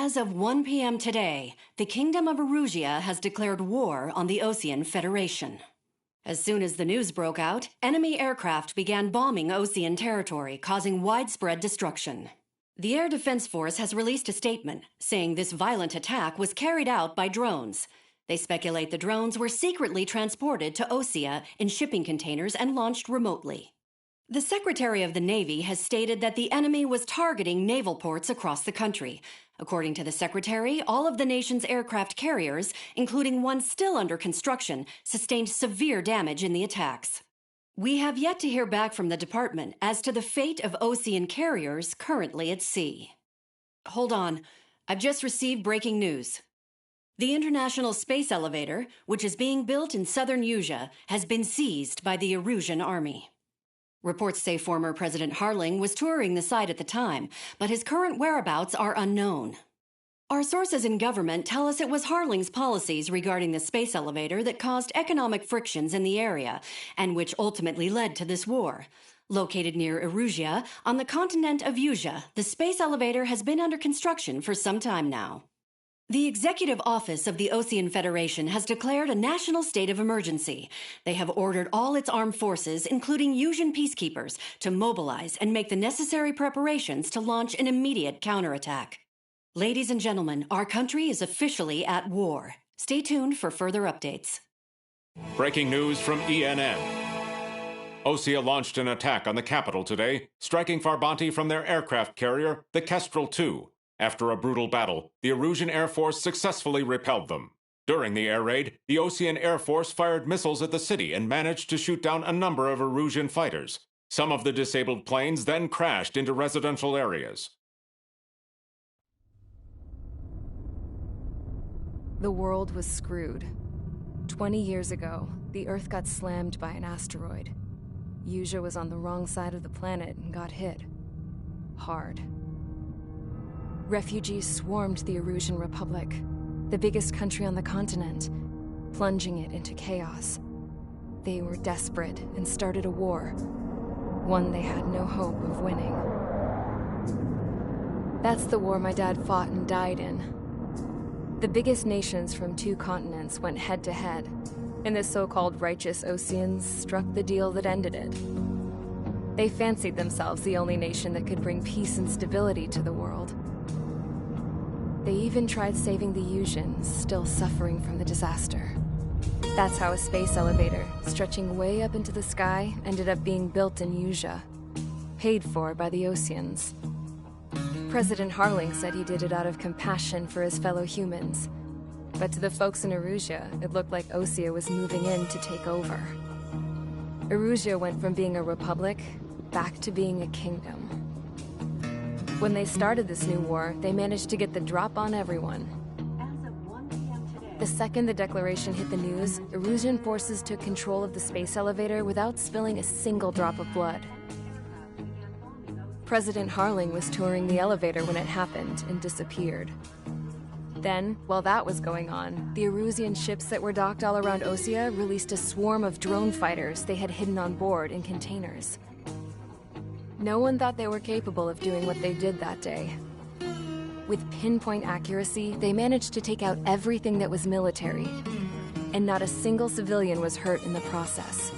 As of 1 p.m. today, the Kingdom of Erusia has declared war on the Osean Federation. As soon as the news broke out, enemy aircraft began bombing Osean territory, causing widespread destruction. The Air Defense Force has released a statement saying this violent attack was carried out by drones. They speculate the drones were secretly transported to Osea in shipping containers and launched remotely. The Secretary of the Navy has stated that the enemy was targeting naval ports across the country. According to the Secretary, all of the nation's aircraft carriers, including one still under construction, sustained severe damage in the attacks. We have yet to hear back from the department as to the fate of Osean carriers currently at sea. Hold on, I've just received breaking news. The International Space Elevator, which is being built in southern Usea, has been seized by the Erusian army. Reports say former President Harling was touring the site at the time, but his current whereabouts are unknown. Our sources in government tell us it was Harling's policies regarding the space elevator that caused economic frictions in the area, and which ultimately led to this war. Located near Erusia, on the continent of Usea, the space elevator has been under construction for some time now. The Executive Office of the Osean Federation has declared a national state of emergency. They have ordered all its armed forces, including Usian peacekeepers, to mobilize and make the necessary preparations to launch an immediate counterattack. Ladies and gentlemen, our country is officially at war. Stay tuned for further updates. Breaking news from ENN. Osea launched an attack on the capital today, striking Farbanti from their aircraft carrier, the Kestrel II. After a brutal battle, the Erusian Air Force successfully repelled them. During the air raid, the Osean Air Force fired missiles at the city and managed to shoot down a number of Erusian fighters. Some of the disabled planes then crashed into residential areas. The world was screwed. 20 years ago, the Earth got slammed by an asteroid. Usea was on the wrong side of the planet and got hit. Hard. Refugees swarmed the Erusian Republic, the biggest country on the continent, plunging it into chaos. They were desperate and started a war, one they had no hope of winning. That's the war my dad fought and died in. The biggest nations from 2 continents went head-to-head, and the so-called righteous Oseans struck the deal that ended it. They fancied themselves the only nation that could bring peace and stability to the world. They even tried saving the Usians, still suffering from the disaster. That's how a space elevator, stretching way up into the sky, ended up being built in Usea, paid for by the Oseans. President Harling said he did it out of compassion for his fellow humans. But to the folks in Erusia, it looked like Osea was moving in to take over. Erusia went from being a republic back to being a kingdom. When they started this new war, they managed to get the drop on everyone. The second the declaration hit the news, Erusian forces took control of the space elevator without spilling a single drop of blood. President Harling was touring the elevator when it happened and disappeared. Then, while that was going on, the Erusian ships that were docked all around Osea released a swarm of drone fighters they had hidden on board in containers. No one thought they were capable of doing what they did that day. With pinpoint accuracy, they managed to take out everything that was military, and not a single civilian was hurt in the process.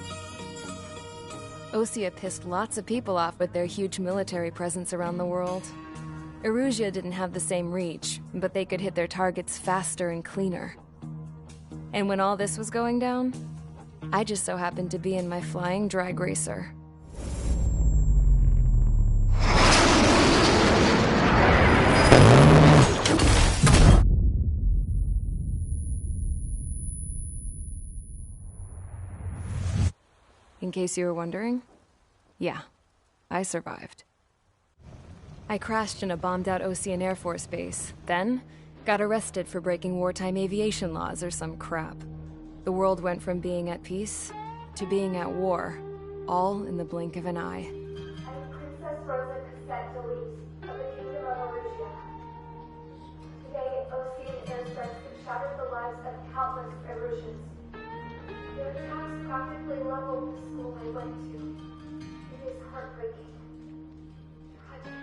Osea pissed lots of people off with their huge military presence around the world. Erusia didn't have the same reach, but they could hit their targets faster and cleaner. And when all this was going down, I just so happened to be in my flying drag racer. In case you were wondering, yeah, I survived. I crashed in a bombed-out Osean Air Force base, then got arrested for breaking wartime aviation laws or some crap. The world went from being at peace to being at war, all in the blink of an eye. I am Princess Rosa Cassette Delete of the Kingdom of Erusia. Today, Osean airstrikes have shattered the lives of countless Erusians. Their attacks practically leveled the school I went to. It is heartbreaking. Tragic.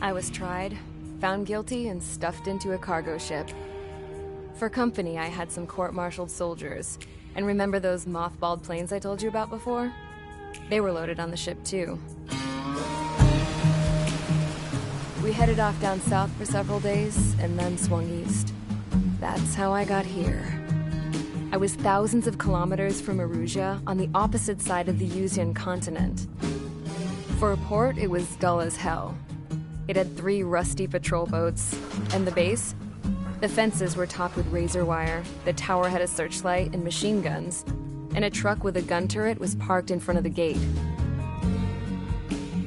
I was tried, found guilty, and stuffed into a cargo ship. For company, I had some court-martialed soldiers. And remember those mothballed planes I told you about before? They were loaded on the ship, too. We headed off down south for several days, and then swung east. That's how I got here. I was thousands of kilometers from Erusia, on the opposite side of the Yuzian continent. For a port, it was dull as hell. It had 3 rusty patrol boats. And the base? The fences were topped with razor wire, the tower had a searchlight and machine guns, and a truck with a gun turret was parked in front of the gate.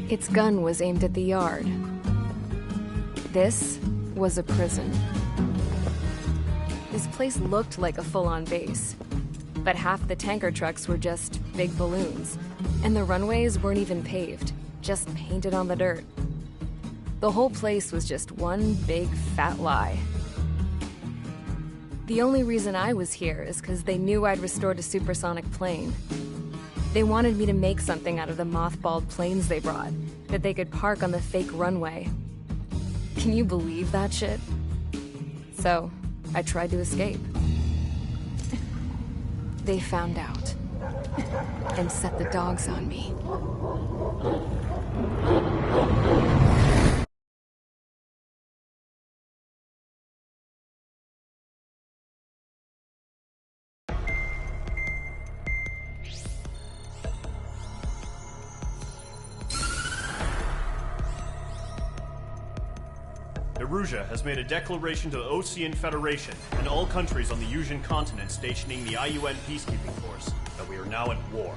Its gun was aimed at the yard. This was a prison. This place looked like a full-on base, but half the tanker trucks were just big balloons, and the runways weren't even paved, just painted on the dirt. The whole place was just one big fat lie. The only reason I was here is because they knew I'd restored a supersonic plane. They wanted me to make something out of the mothballed planes they brought, that they could park on the fake runway. Can you believe that shit? So, I tried to escape. They found out, and set the dogs on me. Erusia has made a declaration to the Ocean Federation and all countries on the Yuzian continent stationing the IUN peacekeeping force that we are now at war.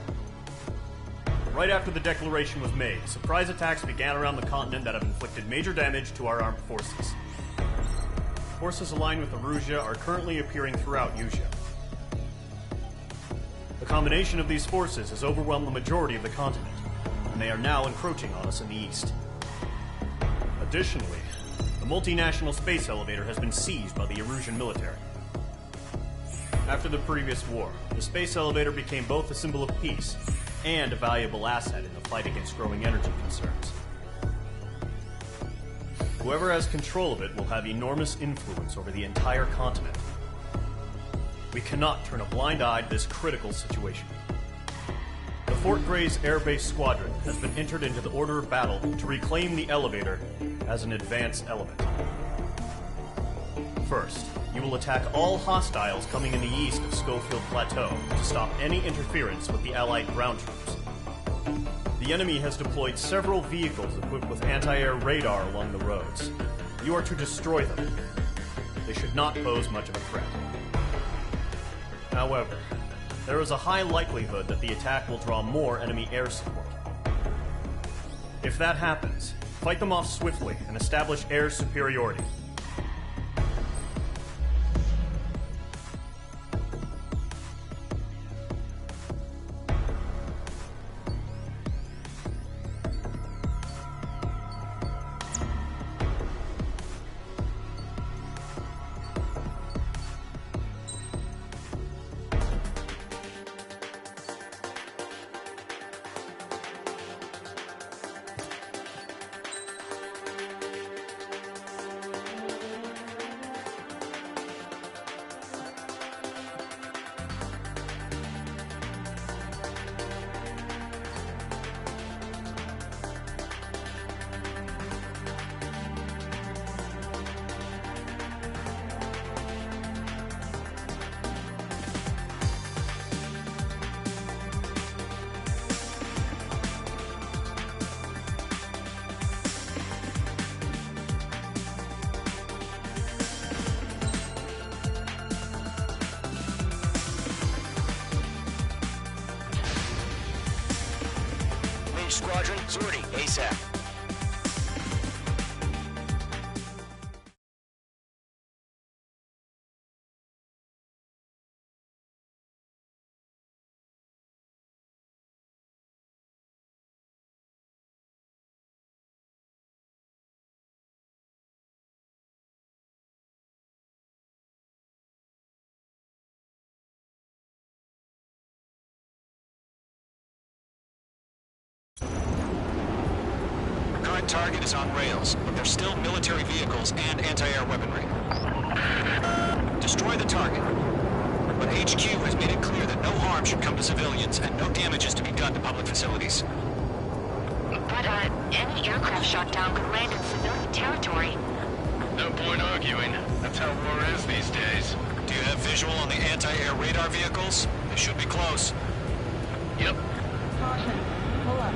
Right after the declaration was made, surprise attacks began around the continent that have inflicted major damage to our armed forces. Forces aligned with Erusia are currently appearing throughout Yusia. The combination of these forces has overwhelmed the majority of the continent, and they are now encroaching on us in the east. Additionally, the multinational space elevator has been seized by the Erusian military. After the previous war, the space elevator became both a symbol of peace and a valuable asset in the fight against growing energy concerns. Whoever has control of it will have enormous influence over the entire continent. We cannot turn a blind eye to this critical situation. The Fort Gray's Air Base Squadron has been entered into the order of battle to reclaim the elevator as an advance element. First, you will attack all hostiles coming in the east of Schofield Plateau to stop any interference with the Allied ground troops. The enemy has deployed several vehicles equipped with anti-air radar along the roads. You are to destroy them. They should not pose much of a threat. However, there is a high likelihood that the attack will draw more enemy air support. If that happens, fight them off swiftly and establish air superiority. Squadron, sortie, ASAP. That target is on rails, but there's still military vehicles and anti-air weaponry. Destroy the target. But HQ has made it clear that no harm should come to civilians and no damage is to be done to public facilities. But, any aircraft shot down could land in civilian territory. No point arguing. That's how war is these days. Do you have visual on the anti-air radar vehicles? They should be close. Yep. Caution. Pull up.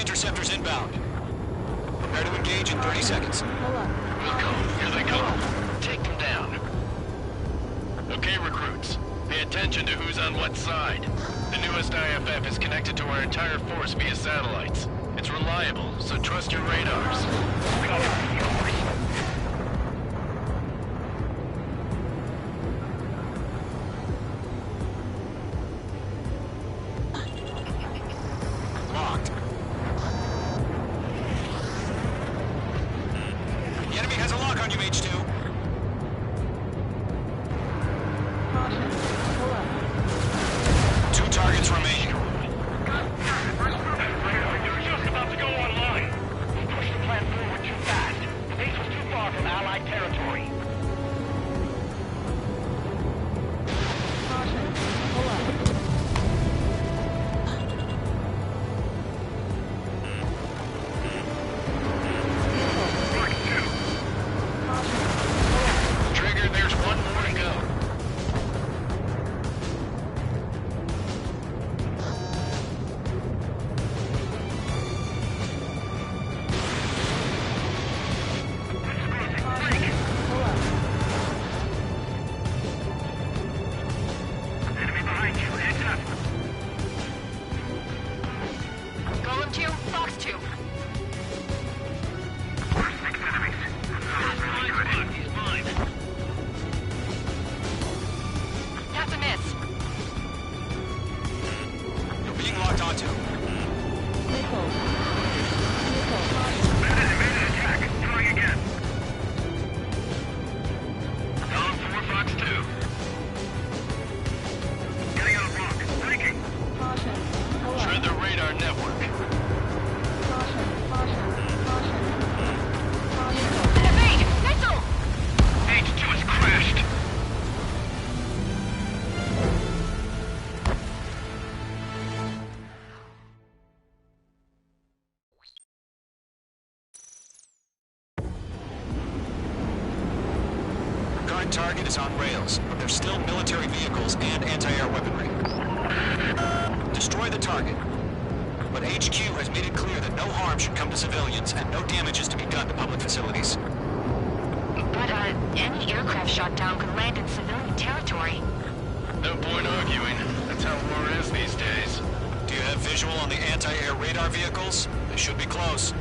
Interceptors inbound. Prepare to engage in 30 seconds. Hugo, here they come. Take them down. Okay, recruits. Pay attention to who's on what side. The newest IFF is connected to our entire force via satellites. It's reliable, so trust your radars. Locked. The enemy has a lock on you, H2. Two targets remaining. You're just about to go online. We pushed the plan forward too fast. The base was too far from Allied territory. Trigger, there's one more to go. Enemy behind you, heads up. Golem 2, Fox 2. Six enemies. He's mine. That's a miss. You're being locked onto. Bandit attack. Trying again. Down 4, Fox 2. Getting out of block. Breaking. Shred the radar network. Evade! Missile! H2 has crashed. Current target is on rails, but there's still military vehicles and anti-air weaponry. Destroy the target. But HQ has made it clear that no harm should come to civilians and no damage is to be done to public facilities. But, any aircraft shot down could land in civilian territory. No point arguing. That's how war is these days. Do you have visual on the anti-air radar vehicles? They should be close.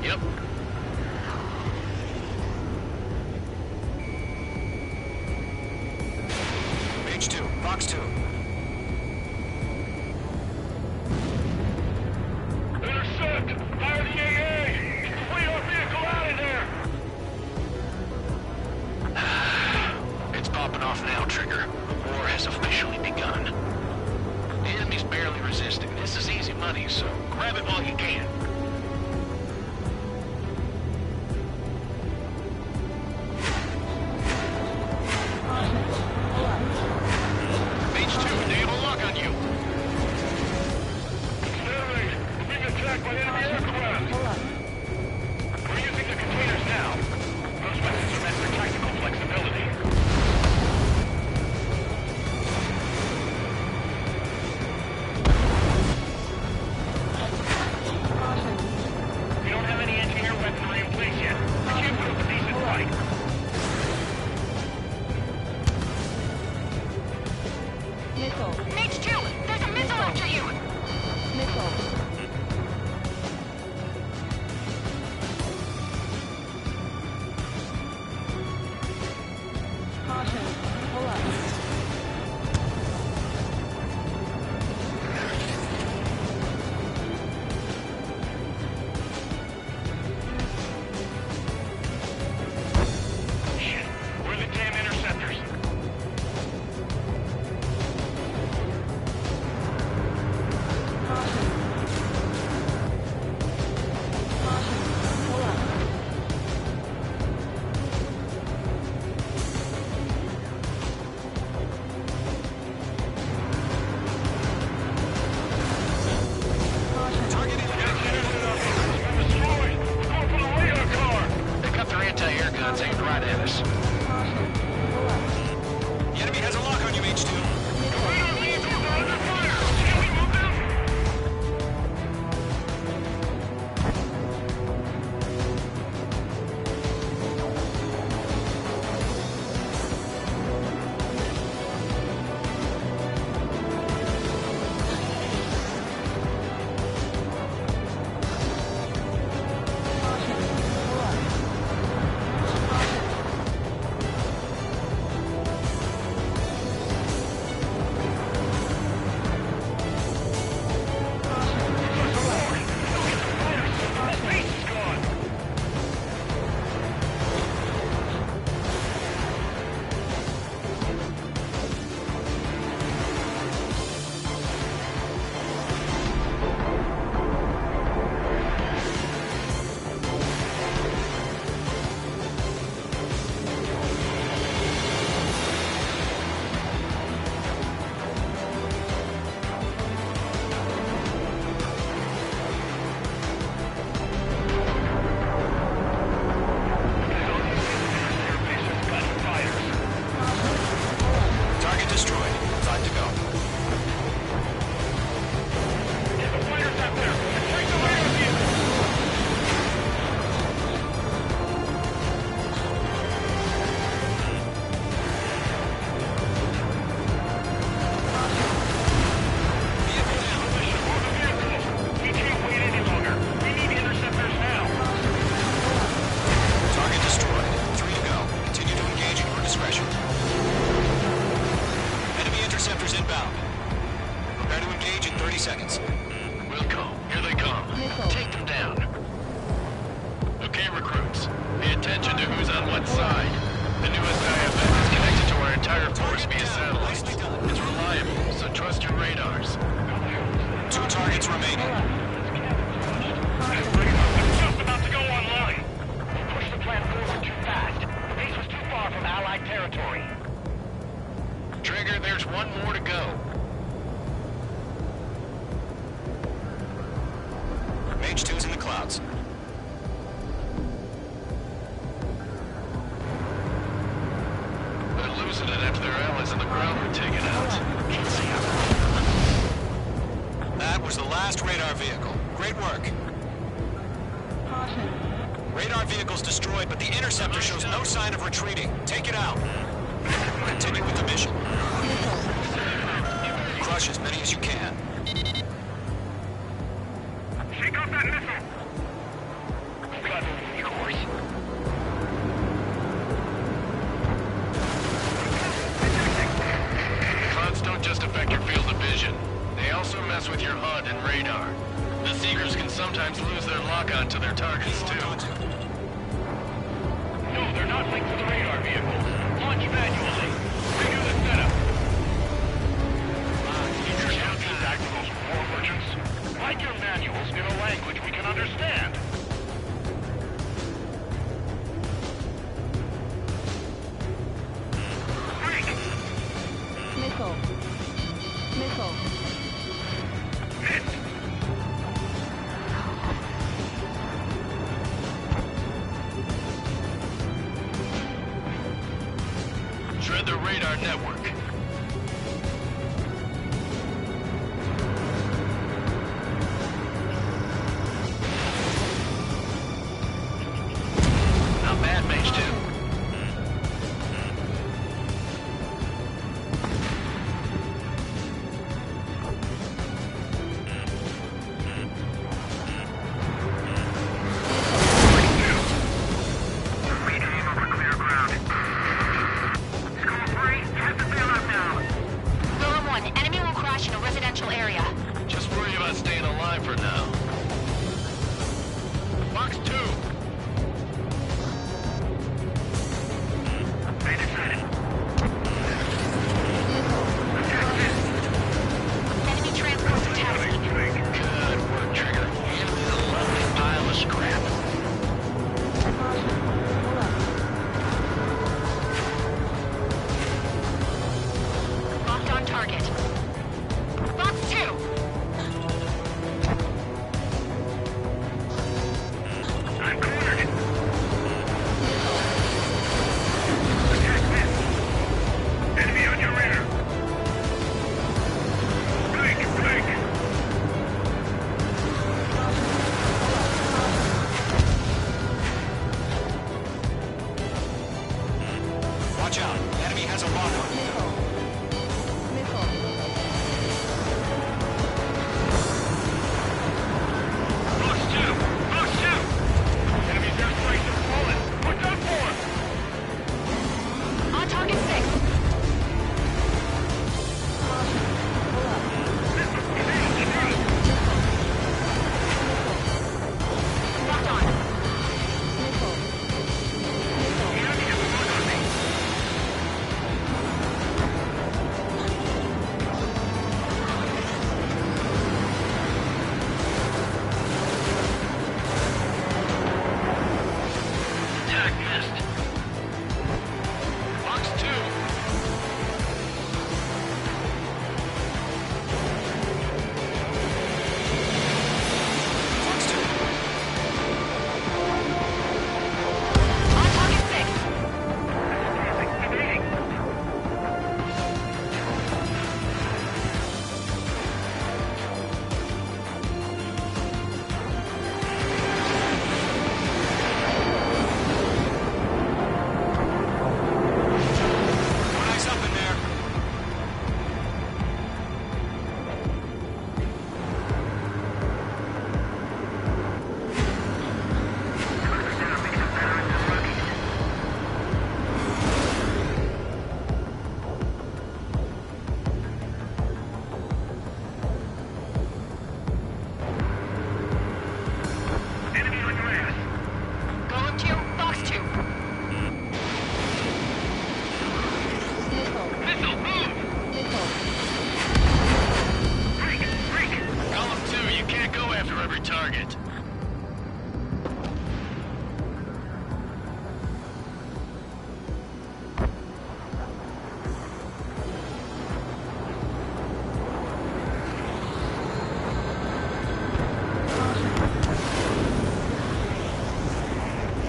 Yep. H2, Fox 2. Intercept! Fire the AA! Flee our vehicle out of there! It's popping off now, Trigger. The war has officially begun. The enemy's barely resisting. This is easy money, so grab it while you can. H2, they have a lock on you. Stanley, we're being attacked by enemy aircraft. We're using the containers now. Those weapons are meant for tactical flexibility. We don't have any anti-air weaponry in place yet. We can't put up a decent fight. H2, there's a missile after you! Shit, we're the damn interceptors. Target in We're destroyed! We're going for the radar car! They got their anti-air guns aimed right at us. The enemy has a lock on you, H2. Radar vehicles are under fire! Can we move them? last radar vehicle. Great work. Radar vehicle's destroyed, but the interceptor shows no sign of retreating. Take it out. Continue with the mission. Crush as many as you can. Shake off that missile! Got it, of course. HUDs don't just affect your field of vision. They also mess with your HUD and radar. The Seekers can sometimes lose their lock-on to their targets, too. No, they're not linked to the radar vehicles. Launch manually. Redo the setup. Seekers have feedback to those war merchants. Write your manuals in a language we can understand. Break! Missile. Missile. Hit! Shred the radar network. Not bad, Mage 2. Golem 1, enemy will crash in a residential area. Just worry about staying alive for now. Box 2. They decided. Enemy transport detected. Good work, Trigger. You did a lovely pile of scrap. Locked on target. Box 2. I'm cornered. Attack this. Enemy on your rear. Break, break. Watch out. Enemy has a lock-on. Box 2. Box 2. Enemy's airstrikes have fallen. Watch out for him. On target 6. Locked on. Attack missed. Box 2. Fox 2. On target 6. Evading. One eye's up in there. Enemy on your ass. Golem 2. Box 2. Missile, move! Break, break! Golem 2, you can't go after every target.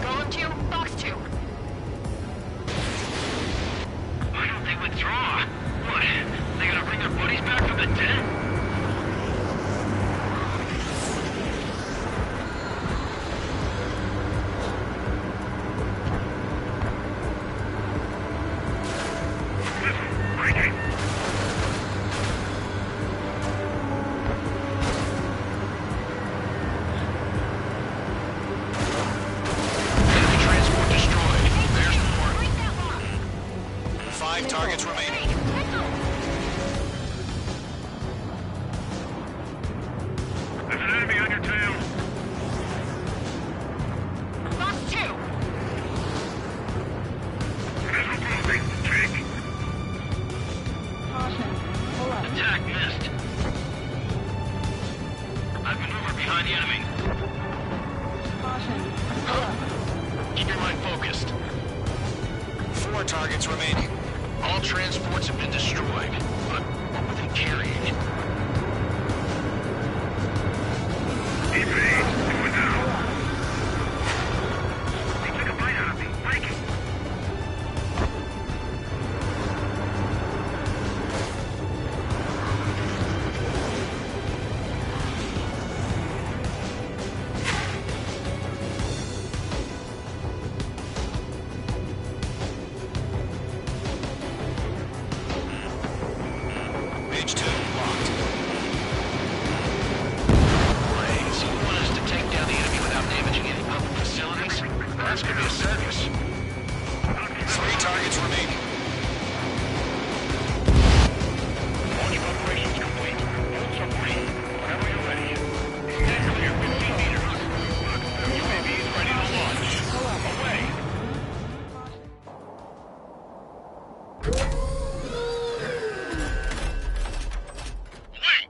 Golem 2. Box 2. Why don't they withdraw? What? They gonna bring their buddies back from the dead? targets remaining. There's an enemy on your tail. Box 2. Visual moving. Take. Attack missed. I've maneuvered behind the enemy. Keep your mind focused. 4 targets remaining. All transports have been destroyed, but what were they carrying? Evade! Do it now! They took a bite out of me. Break it! Page 2 locked. Blaze, you want us to take down the enemy without damaging any public facilities? That's gonna be a circus. 3 targets remaining. Launch operations complete. Hold submarine. Whenever you're ready. Stand clear 15 meters. UAVs ready to launch. Away! Wait!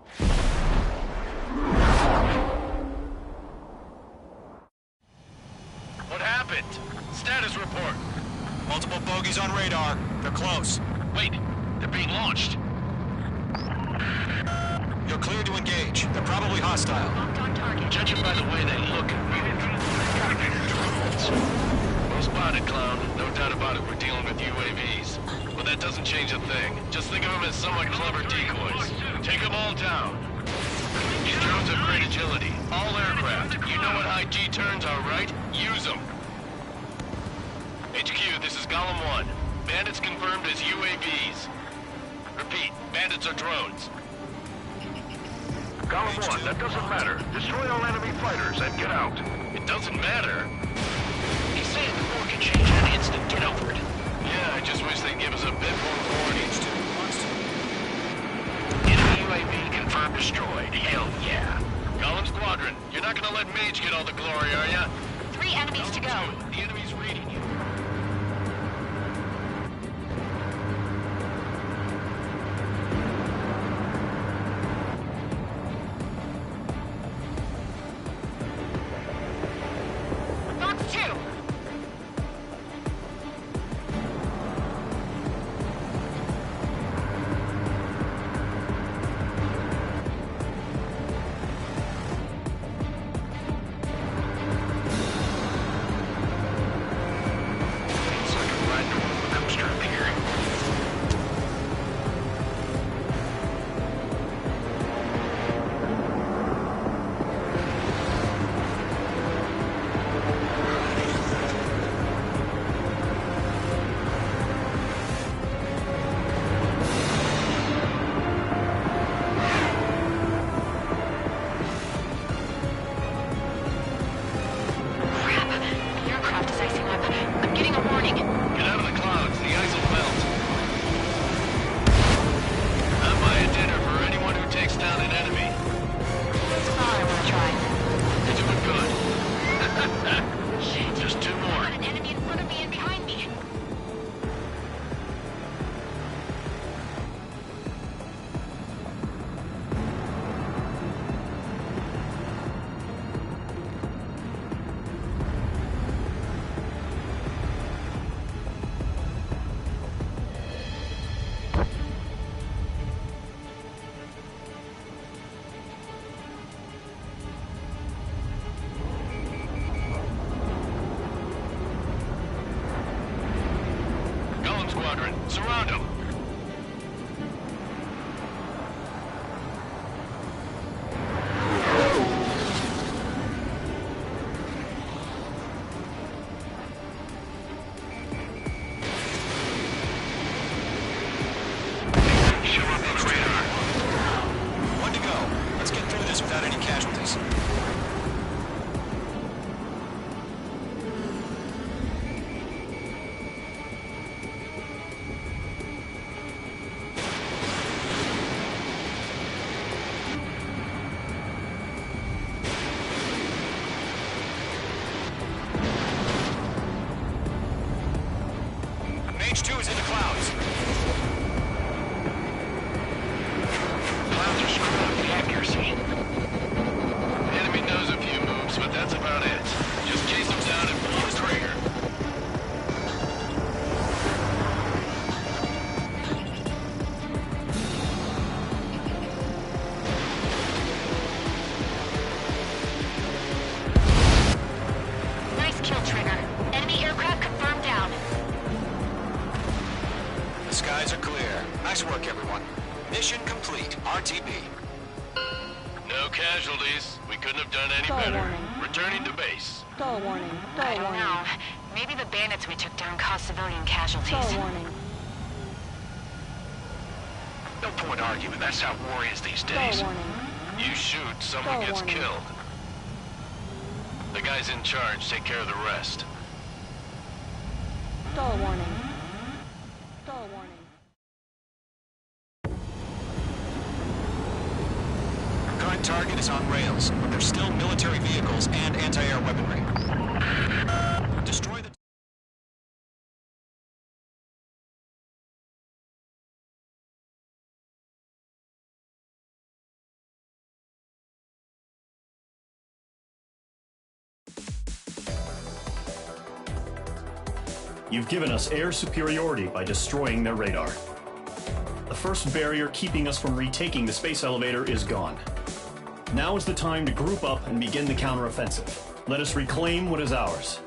What happened? Status report. Multiple bogies on radar. They're close. Wait, they're being launched. You're cleared to engage. They're probably hostile. Locked on target. Judging by the way they look, drones. Well spotted, clown. No doubt about it, we're dealing with UAVs. But that doesn't change a thing. Just think of them as somewhat clever decoys. Take them all down. These drones have great agility. All aircraft. You know what high G turns are, right? Use them. HQ, this is Golem 1. Bandits confirmed as UAVs. Repeat, bandits are drones. Golem 1, that doesn't matter. Destroy all enemy fighters and get out. It doesn't matter? He's saying the war can change in an instant. Get over it. Yeah, I just wish they'd give us a bit more warning. Enemy UAV confirmed destroyed. Hell yeah. Golem Squadron, you're not gonna let Mage get all the glory, are ya? 3 enemies to go. The enemy's reading you. Box 2. It's like a ride to a roller coaster up here. Crap. The aircraft is icing up. I'm getting a warning. Get out of the clouds. The ice will melt. I'm buying dinner for anyone who takes down an enemy. It's far I want to try. You're doing good. Shit. Just 2 more. An enemy in front of me and behind me. Golem Squadron, surround them. Show up on the radar. 1 to go. Let's get through this without any casualties. H2 is in the clouds. Clouds are screwing up the accuracy. The enemy knows a few moves, but that's about it. Just chase them down and pull the trigger. Nice kill, Trigger. Enemy aircraft confirmed down. The skies are clear. Nice work, everyone. Mission complete. RTB. No casualties. We couldn't have done any better. Returning to base. Stall warning. I Stall don't warning. know. Maybe the bandits we took down caused civilian casualties. Stall warning. No point arguing. That's how war is these days. Stall warning. You shoot, someone Stall gets warning. killed. The guys in charge take care of the rest. Stall warning. Stall warning. Current target is on rails, but there's still military vehicles and anti-air weaponry. Destroy the... You've given us air superiority by destroying their radar. The first barrier keeping us from retaking the space elevator is gone. Now is the time to group up and begin the counteroffensive. Let us reclaim what is ours.